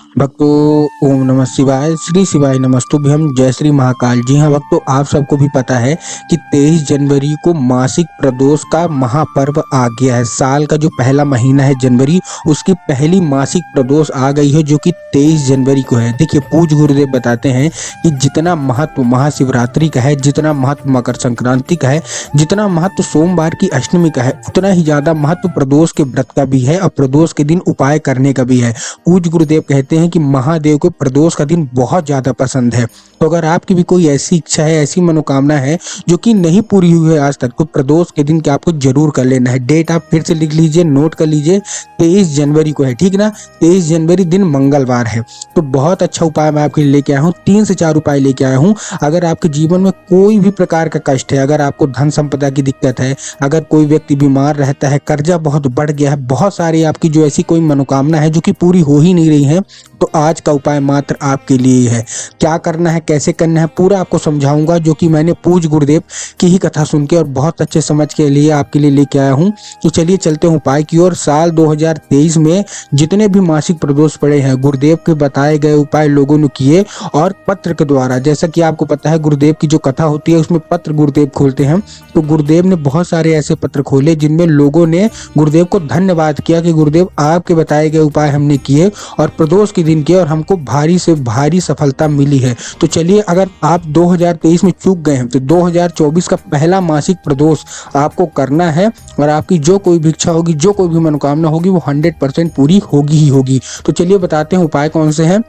भक्तों ओम नमः शिवाय श्री शिवाय नमस्तुभ्यम जय श्री महाकाल। जी हाँ भक्तों, आप सबको भी पता है कि 23 जनवरी को मासिक प्रदोष का महापर्व आ गया है। साल का जो पहला महीना है जनवरी, उसकी पहली मासिक प्रदोष आ गई है जो कि 23 जनवरी को है। देखिए, पूज्य गुरुदेव बताते हैं कि जितना महत्व महाशिवरात्रि का है, जितना महत्व मकर संक्रांति का है, जितना महत्व सोमवार की अष्टमी का है, उतना ही ज्यादा महत्व प्रदोष के व्रत का भी है और प्रदोष के दिन उपाय करने का भी है। पूज्य गुरुदेव कहते हैं कि महादेव को प्रदोष का दिन बहुत ज्यादा पसंद है। तो अगर आपकी भी कोई ऐसी इच्छा है, ऐसी मनोकामना है जो कि नहीं पूरी हुई है आज तक, तो प्रदोष के दिन क्या आपको जरूर कर लेना है। डेट आप फिर से लिख लीजिए, नोट कर लीजिए, 23 जनवरी को है, ठीक ना। 23 जनवरी दिन मंगलवार है। तो बहुत अच्छा उपाय मैं आपके लिए लेके आया हूँ। 3 से 4 उपाय लेके आया हूँ। अगर आपके जीवन में कोई भी प्रकार का कष्ट है, अगर आपको धन संपदा की दिक्कत है, अगर कोई व्यक्ति बीमार रहता है, कर्जा बहुत बढ़ गया है, बहुत सारी आपकी जो ऐसी कोई मनोकामना है जो कि पूरी हो ही नहीं रही है, तो आज का उपाय मात्र आपके लिए ही है। क्या करना है, कैसे करना है, पूरा आपको समझाऊंगा, जो कि मैंने पूज्य गुरुदेव की ही कथा सुन के और बहुत अच्छे समझ के लिए आपके लिए लेके आया हूँ। तो चलिए चलते हैं उपाय की ओर। साल 2023 में जितने भी मासिक प्रदोष पड़े हैं, गुरुदेव के बताए गए उपाय लोगों ने किए और पत्र के द्वारा। जैसा कि आपको पता है, गुरुदेव की जो कथा होती है उसमें पत्र गुरुदेव खोलते हैं। तो गुरुदेव ने बहुत सारे ऐसे पत्र खोले जिनमें लोगों ने गुरुदेव को धन्यवाद किया कि गुरुदेव, आपके बताए गए उपाय हमने किए और प्रदोष के दिन किए और हमको भारी से भारी सफलता मिली है। तो चलिए, अगर आप 2023 में चूक गए हैं तो 2024 का पहला मासिक प्रदोष आपको करना है और आपकी जो कोई भी इच्छा होगी, जो कोई भी मनोकामना होगी, वो 100% पूरी होगी ही होगी। तो चलिए बताते हैं उपाय कौन से हैं।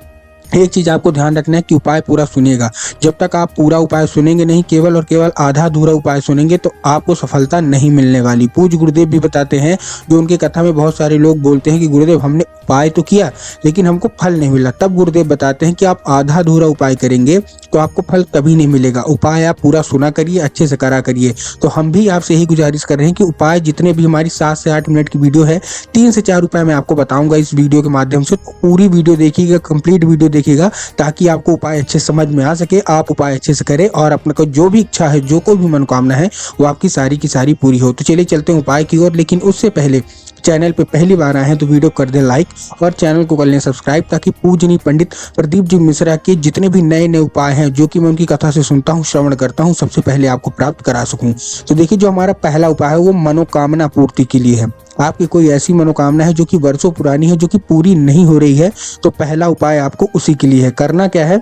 एक चीज आपको ध्यान रखना है कि उपाय पूरा सुनिएगा। जब तक आप पूरा उपाय सुनेंगे नहीं, केवल और केवल आधा अधूरा उपाय सुनेंगे, तो आपको सफलता नहीं मिलने वाली। पूज्य गुरुदेव भी बताते हैं, जो उनकी कथा में बहुत सारे लोग बोलते हैं कि गुरुदेव, हमने उपाय तो किया लेकिन हमको फल नहीं मिला। तब गुरुदेव बताते हैं कि आप आधा अधूरा उपाय करेंगे तो आपको फल कभी नहीं मिलेगा। उपाय आप पूरा सुना करिए, अच्छे से करा करिए। तो हम भी आपसे यही गुजारिश कर रहे हैं कि उपाय जितने भी हमारी 7 से 8 मिनट की वीडियो है, 3 से 4 उपाय मैं आपको बताऊंगा इस वीडियो के माध्यम से। तो पूरी वीडियो देखिएगा, कंप्लीट वीडियो देखिएगा, ताकि आपको उपाय अच्छे समझ में आ सके, आप उपाय अच्छे से करें और अपने को जो भी इच्छा है, जो कोई भी मनोकामना है, वो आपकी सारी की सारी पूरी हो। तो चलिए चलते हैं उपाय की ओर। लेकिन उससे पहले चैनल पे पहली बार आए हैं तो वीडियो कर दें लाइक और चैनल को कर लें सब्सक्राइब, ताकि पूजनीय पंडित प्रदीप जी मिश्रा के जितने भी नए नए उपाय हैं, जो कि मैं उनकी कथा से सुनता हूँ, श्रवण करता हूँ, सबसे पहले आपको प्राप्त करा सकूं। तो देखिए, जो हमारा पहला उपाय है वो मनोकामना पूर्ति के लिए है। आपकी कोई ऐसी मनोकामना है जो कि वर्षों पुरानी है, जो कि पूरी नहीं हो रही है, तो पहला उपाय आपको उसी के लिए है। करना क्या है,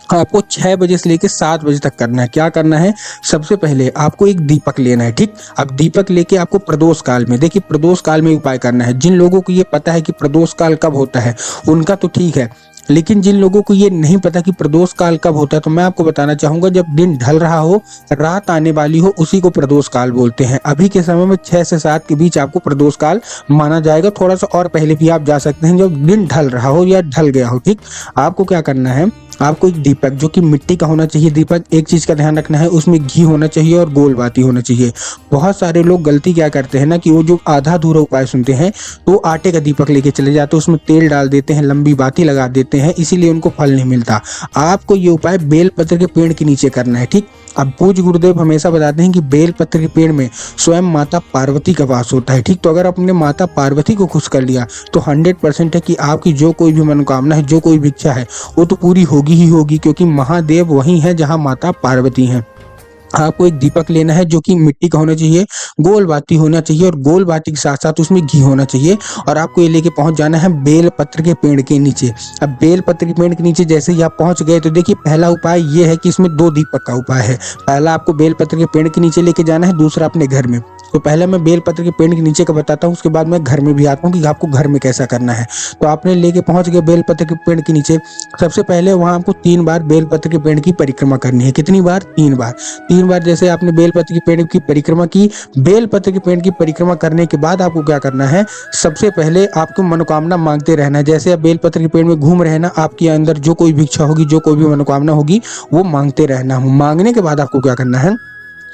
आपको 6 बजे से लेकर 7 बजे तक करना है। क्या करना है, सबसे पहले आपको एक दीपक लेना है, ठीक। अब दीपक लेके आपको प्रदोष काल में, देखिए प्रदोष काल में उपाय करना है। जिन लोगों को ये पता है कि प्रदोष काल कब होता है उनका तो ठीक है, लेकिन जिन लोगों को ये नहीं पता कि प्रदोष काल कब होता है, तो मैं आपको बताना चाहूंगा, जब दिन ढल रहा हो, रात आने वाली हो, उसी को प्रदोष काल बोलते हैं। अभी के समय में 6 से 7 के बीच आपको प्रदोष काल माना जाएगा। थोड़ा सा और पहले भी आप जा सकते हैं, जब दिन ढल रहा हो या ढल गया हो, ठीक। आपको क्या करना है, आपको एक दीपक जो कि मिट्टी का होना चाहिए। दीपक, एक चीज का ध्यान रखना है, उसमें घी होना चाहिए और गोल बाती होना चाहिए। बहुत सारे लोग गलती क्या करते हैं ना, कि वो जो आधा अधूरा उपाय सुनते हैं तो आटे का दीपक लेके चले जाते हैं, उसमें तेल डाल देते हैं, लंबी बाती लगा देते हैं, इसीलिए उनको फल नहीं मिलता। आपको ये उपाय बेलपत्र के पेड़ के नीचे करना है, ठीक। अब पूज्य गुरुदेव हमेशा बताते हैं कि बेलपत्र के पेड़ में स्वयं माता पार्वती का वास होता है, ठीक। तो अगर आपने माता पार्वती को खुश कर लिया तो 100% है कि आपकी जो कोई भी मनोकामना है, जो कोई भी इच्छा है, वो तो पूरी होगी ही होगी, क्योंकि महादेव वही है जहां माता पार्वती हैं। आपको एक दीपक लेना है जो कि मिट्टी का होना चाहिए, गोल बाती होना चाहिए और गोल बाती के साथ साथ उसमें घी होना चाहिए, और आपको ये लेके पहुंच जाना है बेल पत्र के पेड़ के नीचे। अब बेल पत्र के पेड़ के नीचे जैसे ही आप पहुंच गए, तो देखिए पहला उपाय ये है कि इसमें 2 दीपक का उपाय है। पहला आपको बेल पत्र के पेड़ के नीचे लेके जाना है, दूसरा अपने घर में। तो पहले मैं बेल पत्र के पेड़ के नीचे का बताता हूँ, उसके बाद मैं घर में भी आता हूँ कि आपको घर में कैसा करना है। तो आपने लेके पहुंच गए बेल पत्र के पेड़ के नीचे। सबसे पहले वहां आपको 3 बार बेल पत्र के पेड़ की परिक्रमा करनी है। कितनी बार, 3 बार। 3 बार जैसे आपने बेलपत्र के पेड़ की परिक्रमा की, बेलपत्र के पेड़ की परिक्रमा करने के बाद आपको क्या करना है, सबसे पहले आपको मनोकामना मांगते रहना है। जैसे आप बेलपत्र के पेड़ में घूम रहे हैं ना, आपके अंदर जो कोई भी इच्छा होगी, जो कोई भी मनोकामना होगी, वो मांगते रहना है। मांगने के बाद आपको क्या करना है,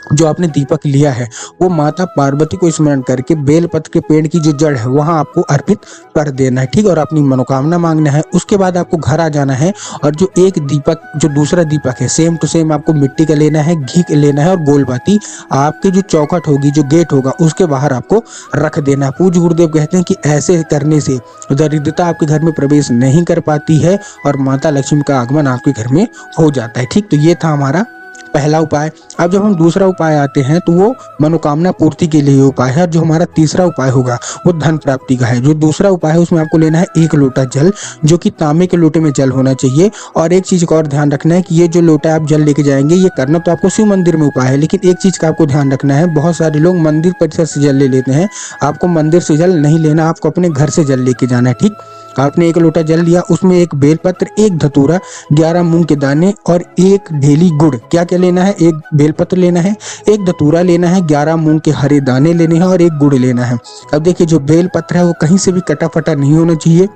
जो आपने दीपक लिया है वो माता पार्वती को स्मरण करके बेलपत्र के पेड़ की जो जड़ है वहां आपको अर्पित कर देना है, ठीक। और अपनी मनोकामना मांगना है। उसके बाद आपको घर आ जाना है और जो एक दीपक, जो दूसरा दीपक है, सेम टू सेम आपको मिट्टी का लेना है, घी का लेना है और गोलबाती आपकी जो चौखट होगी, जो गेट होगा, उसके बाहर आपको रख देना है। पूज्य गुरुदेव कहते हैं कि ऐसे करने से दरिद्रता आपके घर में प्रवेश नहीं कर पाती है और माता लक्ष्मी का आगमन आपके घर में हो जाता है, ठीक। तो ये था हमारा पहला उपाय। अब जब हम दूसरा उपाय आते हैं तो वो मनोकामना पूर्ति के लिए उपाय है। जो हमारा तीसरा उपाय होगा वो धन प्राप्ति का है। जो दूसरा उपाय है उसमें आपको लेना है 1 लोटा जल, जो कि तांबे के लोटे में जल होना चाहिए। और एक चीज का और ध्यान रखना है कि ये जो लोटा आप जल लेके जाएंगे, ये करना तो आपको शिव मंदिर में उपाय है, लेकिन एक चीज का आपको ध्यान रखना है, बहुत सारे लोग मंदिर परिसर से जल ले लेते हैं। आपको मंदिर से जल नहीं लेना, आपको अपने घर से जल लेके जाना है, ठीक। आपने 1 लोटा जल लिया, उसमें 1 बेलपत्र, 1 धतूरा, 11 मूंग के दाने और 1 ढेली गुड़। क्या क्या लेना है? 1 बेलपत्र लेना है, 1 धतूरा लेना है, 11 मूंग के हरे दाने लेने हैं और 1 गुड़ लेना है। अब देखिए, जो बेलपत्र है वो कहीं से भी कटा फटा नहीं होना चाहिए,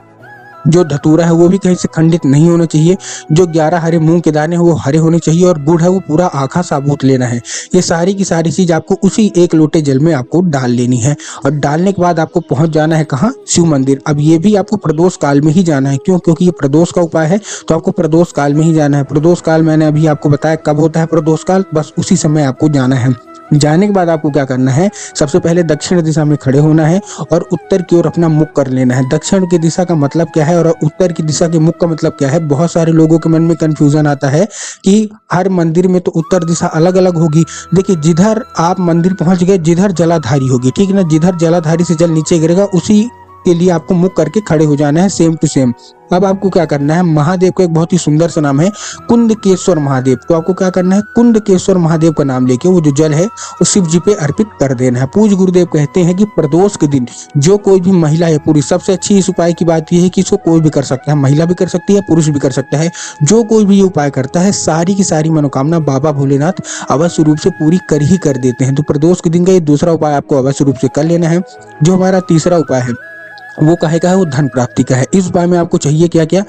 जो धतूरा है वो भी कहीं से खंडित नहीं होना चाहिए, जो 11 हरे मूंग के दाने हैं वो हरे होने चाहिए और गुड़ है वो पूरा आखा साबुत लेना है। ये सारी की सारी चीज आपको उसी 1 लोटे जल में आपको डाल लेनी है और डालने के बाद आपको पहुंच जाना है कहाँ? शिव मंदिर। अब ये भी आपको प्रदोष काल में ही जाना है, क्यों? क्योंकि ये प्रदोष का उपाय है, तो आपको प्रदोष काल में ही जाना है। प्रदोष काल मैंने अभी आपको बताया कब होता है प्रदोष काल, बस उसी समय आपको जाना है। जाने के बाद आपको क्या करना है? सबसे पहले दक्षिण दिशा में खड़े होना है और उत्तर की ओर अपना मुख कर लेना है। दक्षिण की दिशा का मतलब क्या है और उत्तर की दिशा के मुख का मतलब क्या है? बहुत सारे लोगों के मन में कंफ्यूजन आता है कि हर मंदिर में तो उत्तर दिशा अलग अलग होगी। देखिए, जिधर आप मंदिर पहुंच गए, जिधर जलाधारी होगी, ठीक ना, जिधर जलाधारी से जल नीचे गिरेगा उसी के लिए आपको मुख करके खड़े हो जाना है, सेम टू सेम। अब आपको क्या करना है? महादेव का एक बहुत ही सुंदर सा नाम है कुंदकेश्वर महादेव। तो आपको क्या करना है? कुंदकेश्वर महादेव का नाम लेके वो जो जल है वो शिव जी पे अर्पित कर देना है। पूज्य गुरुदेव कहते हैं कि प्रदोष के दिन जो कोई भी महिला है पूरी, सबसे अच्छी इस उपाय की बात यह है कि इसको कोई भी कर सकता है, महिला भी कर सकती है, पुरुष भी कर सकता है। जो कोई भी ये उपाय करता है, सारी की सारी मनोकामना बाबा भोलेनाथ अवश्य रूप से पूरी कर ही कर देते हैं। तो प्रदोष के दिन का ये दूसरा उपाय आपको अवश्य रूप से कर लेना है। जो हमारा तीसरा उपाय है वो काहे का है? वो धन प्राप्ति का है। इस उपाय में आपको चाहिए क्या क्या?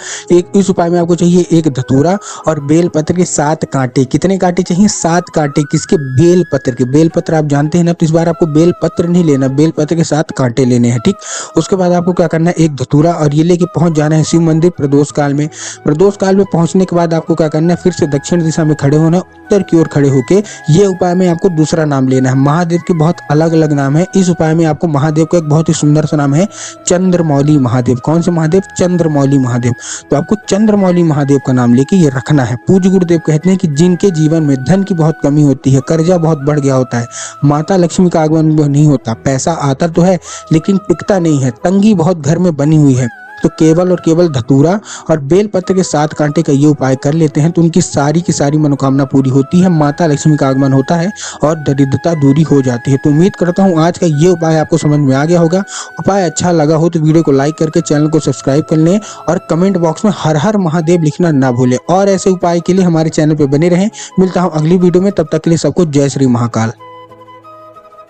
इस उपाय में आपको चाहिए 1 धतूरा और बेलपत्र के 7 कांटे। कितने कांटे चाहिए? 7 कांटे। किसके? बेलपत्र के। बेलपत्र आप जानते हैं ना, तो इस बार आपको बेलपत्र नहीं लेना, बेलपत्र के 7 कांटे लेने हैं, ठीक। उसके बाद आपको क्या करना है? 1 धतूरा और ये लेके पहुंच जाना है शिव मंदिर प्रदोष काल में। प्रदोष काल में पहुंचने के बाद आपको क्या करना है? फिर से दक्षिण दिशा में खड़े होना, उत्तर की ओर खड़े होके ये उपाय में आपको दूसरा नाम लेना है। महादेव के बहुत अलग अलग नाम है। इस उपाय में आपको महादेव का एक बहुत ही सुंदर सा नाम है चंद्रमौली महादेव। कौन से महादेव? चंद्रमौली महादेव। तो आपको चंद्रमौली महादेव का नाम लेके ये रखना है। पूज्य गुरुदेव कहते हैं कि जिनके जीवन में धन की बहुत कमी होती है, कर्जा बहुत बढ़ गया होता है, माता लक्ष्मी का आगमन नहीं होता, पैसा आता तो है लेकिन टिकता नहीं है, तंगी बहुत घर में बनी हुई है, तो केवल और केवल धतूरा और बेलपत्र के 7 कांटे का ये उपाय कर लेते हैं तो उनकी सारी की सारी मनोकामना पूरी होती है, माता लक्ष्मी का आगमन होता है और दरिद्रता दूरी हो जाती है। तो उम्मीद करता हूँ आज का ये उपाय आपको समझ में आ गया होगा। उपाय अच्छा लगा हो तो वीडियो को लाइक करके चैनल को सब्सक्राइब कर लें और कमेंट बॉक्स में हर हर महादेव लिखना ना भूलें। और ऐसे उपाय के लिए हमारे चैनल पर बने रहें। मिलता हूँ अगली वीडियो में, तब तक के लिए सबको जय श्री महाकाल।